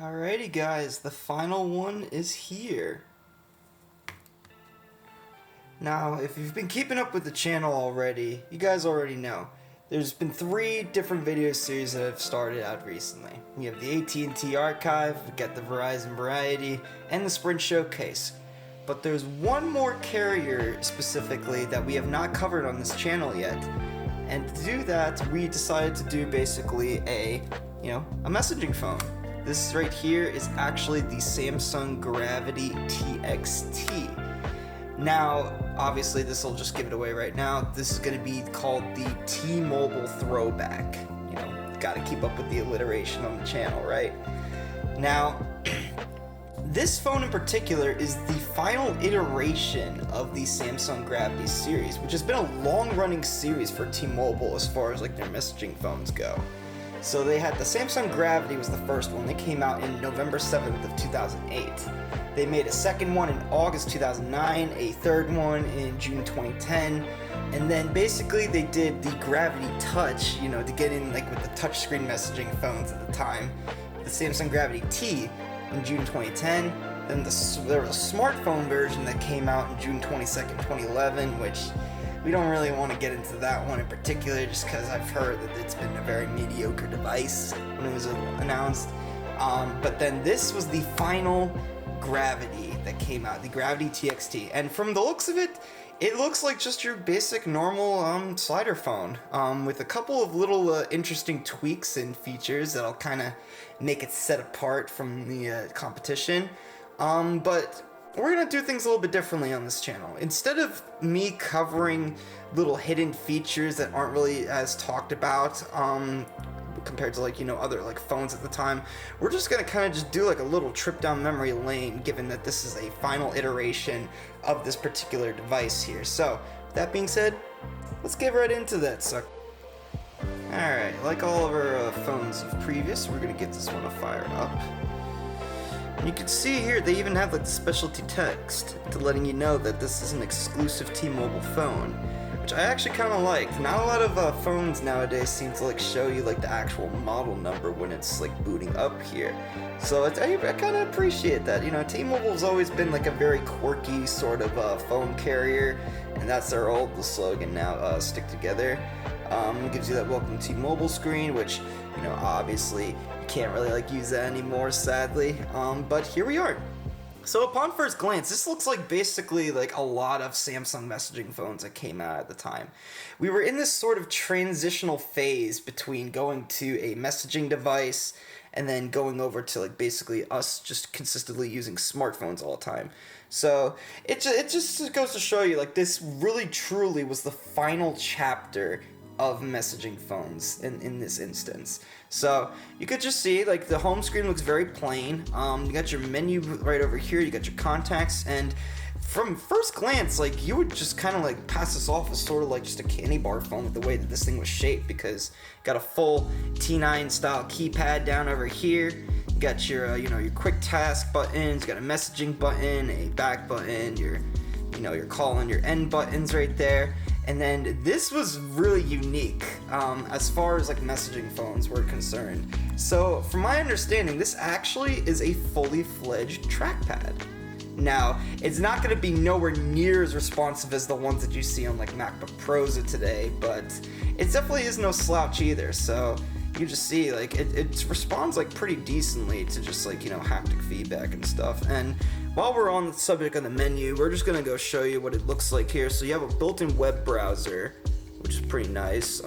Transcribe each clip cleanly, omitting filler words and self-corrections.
Alrighty guys, the final one is here. Now, if you've been keeping up with the channel already, you guys already know. There's been 3 different video series that have started out recently. We have the AT&T Archive, we got the Verizon Variety, and the Sprint Showcase. But there's one more carrier specifically that we have not covered on this channel yet. And to do that, we decided to do basically a messaging phone. This right here is actually the Samsung Gravity TXT. Now, obviously this will just give it away right now. This is going to be called the T-Mobile Throwback. Gotta keep up with the alliteration on the channel, right? Now, this phone in particular is the final iteration of the Samsung Gravity series, which has been a long-running series for T-Mobile as far as like their messaging phones go. So they had the Samsung Gravity was the first one. They came out in November 7th of 2008. They made a second one in August 2009, a third one in June 2010, and then basically they did the Gravity Touch, to get in like with the touchscreen messaging phones at the time, the Samsung Gravity T in June 2010. Then there was a smartphone version that came out in June 22nd, 2011, which we don't really want to get into that one in particular just because I've heard that it's been a very mediocre device when it was announced. But then this was the final Gravity that came out, the Gravity TXT. And from the looks of it, it looks like just your basic normal slider phone with a couple of little interesting tweaks and features that'll kind of make it set apart from the competition. But we're going to do things a little bit differently on this channel. Instead of me covering little hidden features that aren't really as talked about compared to other phones at the time, we're just going to kind of just do like a little trip down memory lane, given that this is a final iteration of this particular device here. So, that being said, let's get right into that sucker. Alright, like all of our phones of previous, we're going to get this one fired up. You can see here they even have like the specialty text to letting you know that this is an exclusive T-Mobile phone, which I actually kind of liked. Not a lot of phones nowadays seem to show you the actual model number when it's booting up here. So I kind of appreciate that. T-Mobile's always been a very quirky sort of phone carrier, and that's their old slogan now, stick together. It gives you that welcome T-Mobile screen, which obviously you can't really use that anymore, sadly, but here we are. So upon first glance, this looks like basically a lot of Samsung messaging phones that came out at the time. We were in this sort of transitional phase between going to a messaging device and then going over to basically us just consistently using smartphones all the time. So it just goes to show you this really truly was the final chapter of messaging phones in this instance. So you could just see the home screen looks very plain. You got your menu right over here, you got your contacts, and from first glance you would just kind of pass this off as sort of just a candy bar phone with the way that this thing was shaped, because you got a full T9 style keypad down over here. You got your your quick task buttons, you got a messaging button, a back button, your call and your end buttons right there. And then this was really unique as far as messaging phones were concerned. So from my understanding, this actually is a fully fledged trackpad. Now, it's not going to be nowhere near as responsive as the ones that you see on MacBook Pros of today, but it definitely is no slouch either. So you just see it responds pretty decently to just haptic feedback and stuff. And while we're on the subject of the menu, we're just gonna go show you what it looks like here. So you have a built-in web browser, which is pretty nice.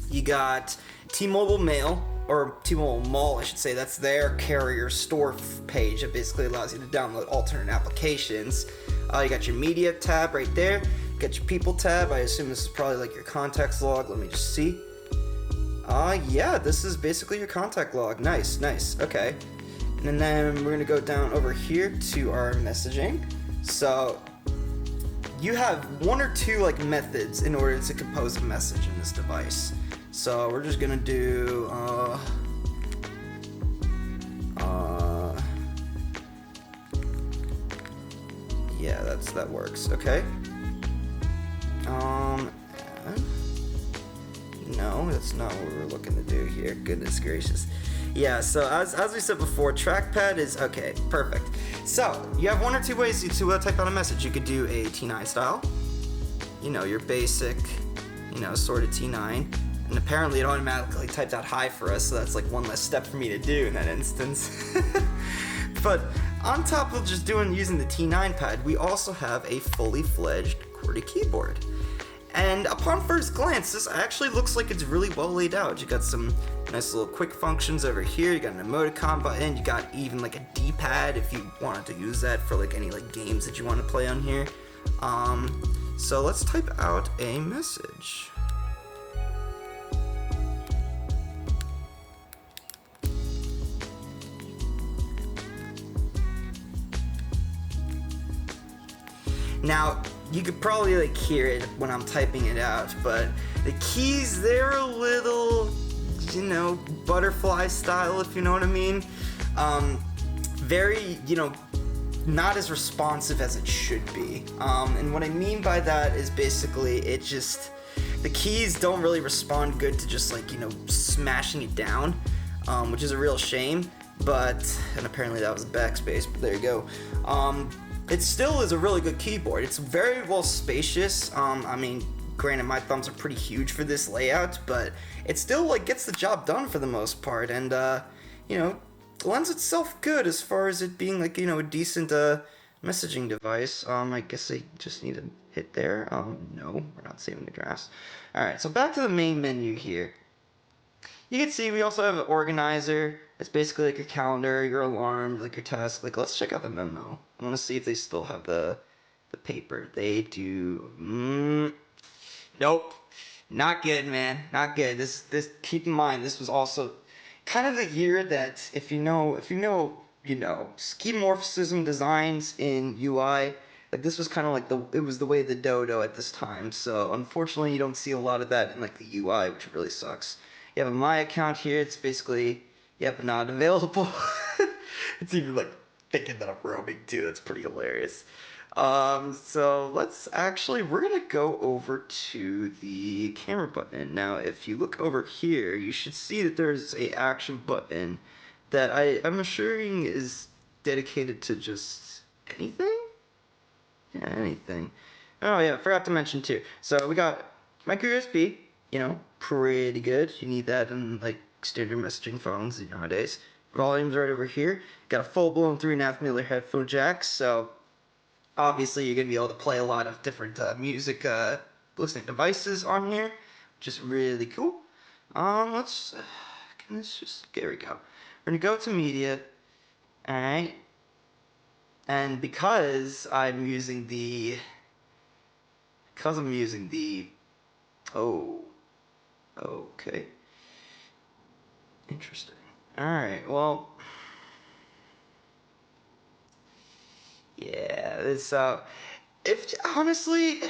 You got T-Mobile Mail, or T-Mobile Mall, I should say. That's their carrier store page that basically allows you to download alternate applications. You got your media tab right there. You got your people tab. I assume this is probably your contacts log. Let me just see. Yeah, this is basically your contact log. Nice, okay. And then we're gonna go down over here to our messaging. So you have one or two methods in order to compose a message in this device. So we're just gonna do yeah, that works. Okay. No, that's not what we're looking to do here. Goodness gracious. Yeah, so as we said before, trackpad is, okay, perfect. So, you have one or two ways to type out a message. You could do a T9 style, you know, your basic, you know, sort of T9. And apparently it automatically typed out hi for us, so that's like one less step for me to do in that instance. But on top of just using the T9 pad, we also have a fully fledged QWERTY keyboard. And upon first glance, this actually looks like it's really well laid out. You got some nice little quick functions over here. You got an emoticon button. You got even like a D-pad if you wanted to use that for like any like games that you want to play on here. So let's type out a message. Now, you could probably like hear it when I'm typing it out, but the keys, they're a little, you know, butterfly style, if you know what I mean. Very, you know, not as responsive as it should be. And what I mean by that is basically the keys don't really respond good to just like, you know, smashing it down, which is a real shame, and apparently that was a backspace, but there you go. It still is a really good keyboard. It's very well spacious. I mean, granted, my thumbs are pretty huge for this layout, but it still like gets the job done for the most part, and you know, lends itself good as far as it being like, you know, a decent messaging device. I guess I just need to hit there. No, we're not saving the grass. All right, so back to the main menu here. You can see we also have an organizer. It's basically like your calendar, your alarm, like your task. Like, let's check out the memo. I want to see if they still have the paper. They do. Nope. Not good, man. Not good. This. Keep in mind, this was also kind of the year that, if you know, you know, schemorphism designs in UI. Like, this was kind of like it was the way of the dodo at this time. So unfortunately, you don't see a lot of that in like the UI, which really sucks. You have a My account here. It's basically, yep, not available. It's even like thinking that I'm roaming too. That's pretty hilarious. So we're gonna go over to the camera button. Now, if you look over here, you should see that there's a action button that I'm assuring is dedicated to just anything? Yeah, anything. Oh yeah, forgot to mention too. So we got micro USB, you know, pretty good. You need that in like standard messaging phones nowadays. Volume's right over here. Got a full-blown 3.5mm headphone jack, so obviously you're gonna be able to play a lot of different music listening devices on here, which is really cool. There we go. We're gonna go to media. All right. And oh, okay, interesting. All right, well, yeah, if honestly,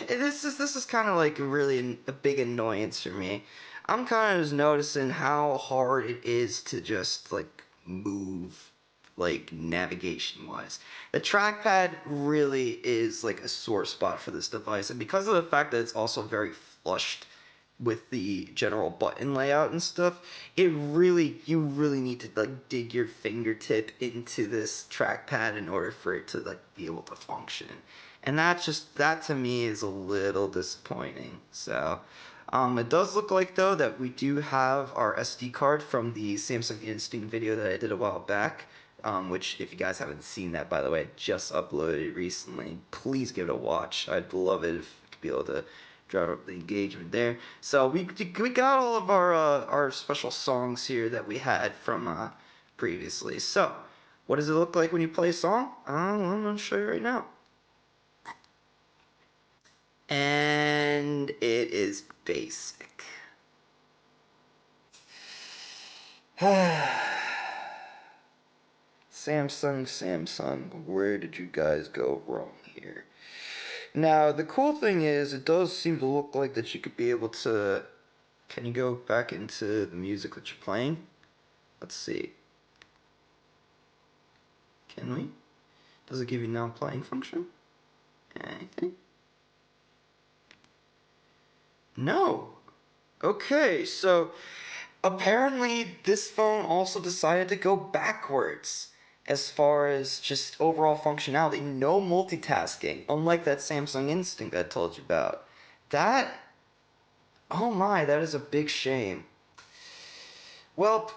this is kind of like really a big annoyance for me. I'm kind of just noticing how hard it is to just like move, like navigation wise. The trackpad really is like a sore spot for this device, and because of the fact that it's also very flushed with the general button layout and stuff, you really need to like dig your fingertip into this trackpad in order for it to like be able to function. And that to me is a little disappointing. So it does look like though that we do have our SD card from the Samsung Instinct video that I did a while back. Which, if you guys haven't seen that, by the way, I just uploaded it recently. Please give it a watch. I'd love it if I could be able to drive up the engagement there. So we got all of our special songs here that we had from previously. So what does it look like when you play a song? I'm gonna show you right now. And it is basic. Samsung, where did you guys go wrong here? Now, the cool thing is, it does seem to look like that you could be able to... Can you go back into the music that you're playing? Let's see. Can we? Does it give you now playing function? Anything? No. Okay, so... Apparently, this phone also decided to go backwards as far as just overall functionality. No multitasking, unlike that Samsung Instinct I told you about. That, oh my, that is a big shame. Well,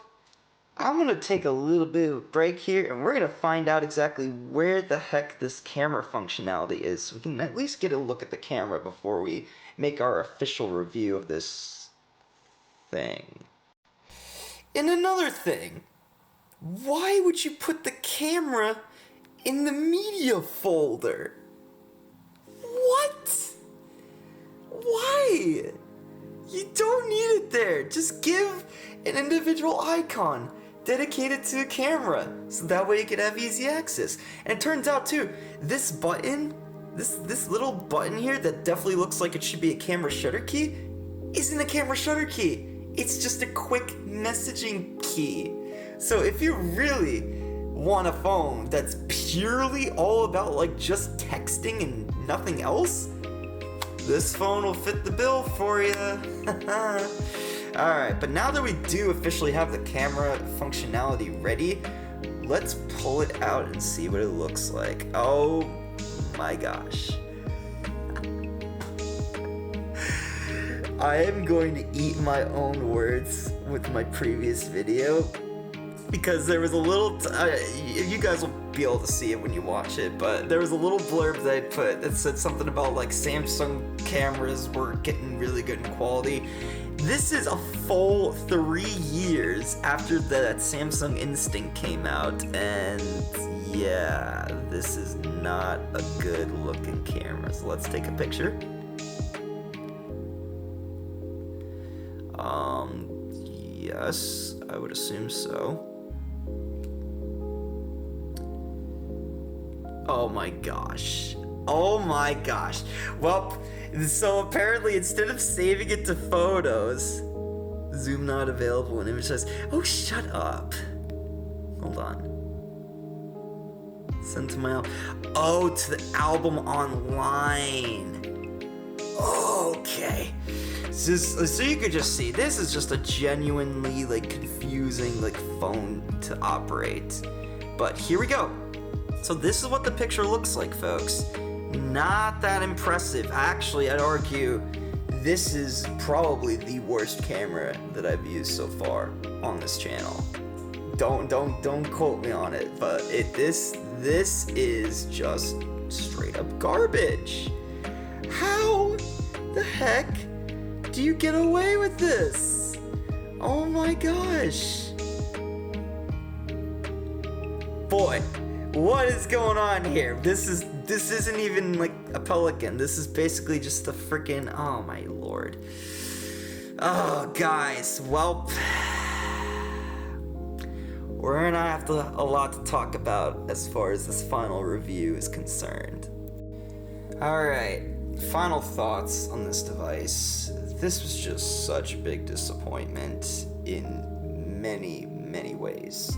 I'm gonna take a little bit of a break here and we're gonna find out exactly where the heck this camera functionality is so we can at least get a look at the camera before we make our official review of this thing. And another thing, why would you put the camera in the media folder? What? Why? You don't need it there. Just give an individual icon dedicated to a camera so that way you can have easy access. And it turns out too, this button, this little button here that definitely looks like it should be a camera shutter key, isn't a camera shutter key. It's just a quick messaging key. So if you really want a phone that's purely all about like just texting and nothing else, this phone will fit the bill for you. Alright, but now that we do officially have the camera functionality ready, let's pull it out and see what it looks like. Oh my gosh. I am going to eat my own words with my previous video because there was a little, you guys will be able to see it when you watch it, but there was a little blurb that I put that said something about like Samsung cameras were getting really good in quality. This is a full 3 years after that Samsung Instinct came out, and yeah, this is not a good looking camera. So let's take a picture. Yes, I would assume so. Oh my gosh. Oh my gosh. Well, so apparently instead of saving it to photos, zoom not available and image size. Oh, shut up. Hold on. Send to my album. Oh, to the album online. Okay. So you could just see, this is just a genuinely like confusing like phone to operate. But here we go. So this is what the picture looks like, folks. Not that impressive. Actually, I'd argue this is probably the worst camera that I've used so far on this channel. Don't quote me on it, but this is just straight up garbage. How the heck do you get away with this? Oh my gosh. Boy, what is going on here? This isn't even like a Pelican. This is basically just a freaking, oh my lord. Oh guys, well, we're gonna have a lot to talk about as far as this final review is concerned. Alright, final thoughts on this device. This was just such a big disappointment in many, many ways.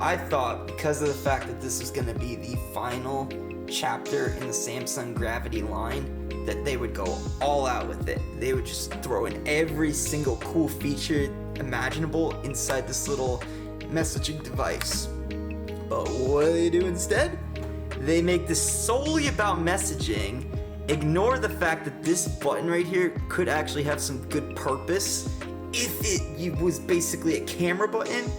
I thought because of the fact that this was going to be the final chapter in the Samsung Gravity line that they would go all out with it. They would just throw in every single cool feature imaginable inside this little messaging device. But what do they do instead? They make this solely about messaging, ignore the fact that this button right here could actually have some good purpose if it was basically a camera button.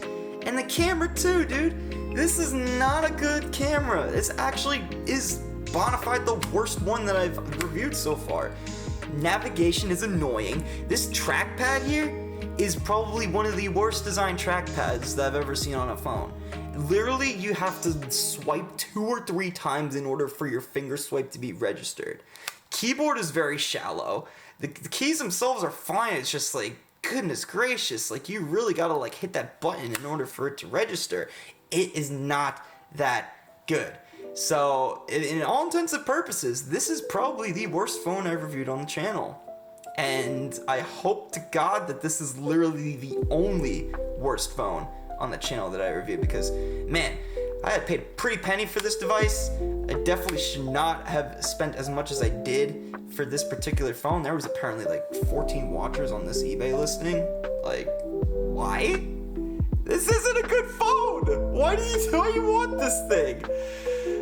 And the camera too, dude. This is not a good camera. This actually is bona fide the worst one that I've reviewed so far. Navigation is annoying. This trackpad here is probably one of the worst designed trackpads that I've ever seen on a phone. Literally, you have to swipe 2 or 3 times in order for your finger swipe to be registered. Keyboard is very shallow. The keys themselves are fine. It's just like, goodness gracious, like you really gotta like hit that button in order for it to register. It is not that good. So, in all intents and purposes, this is probably the worst phone I've reviewed on the channel. And I hope to God that this is literally the only worst phone on the channel that I reviewed, because man, I had paid a pretty penny for this device. I definitely should not have spent as much as I did for this particular phone. There was apparently like 14 watchers on this eBay listing. Like, Why? This isn't a good phone. Why do you want this thing?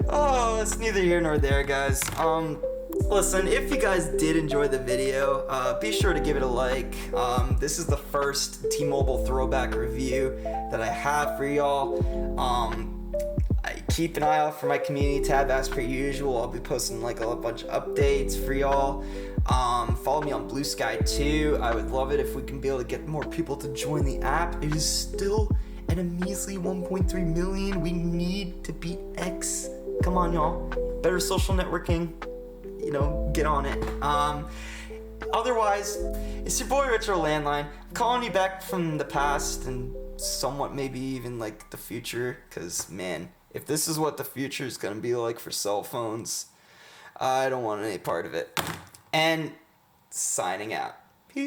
Oh, it's neither here nor there, guys. Listen, if you guys did enjoy the video, be sure to give it a like. This is the first T-Mobile throwback review that I have for y'all. I keep an eye out for my community tab as per usual. I'll be posting like a bunch of updates for y'all. Follow me on BlueSky too. I would love it if we can be able to get more people to join the app. It is still at a measly 1.3 million. We need to beat X. Come on, y'all. Better social networking. You know, get on it. Otherwise, it's your boy Retro Landline. I'm calling you back from the past and somewhat maybe even like the future. Cause man, if this is what the future is gonna be like for cell phones, I don't want any part of it. And signing out.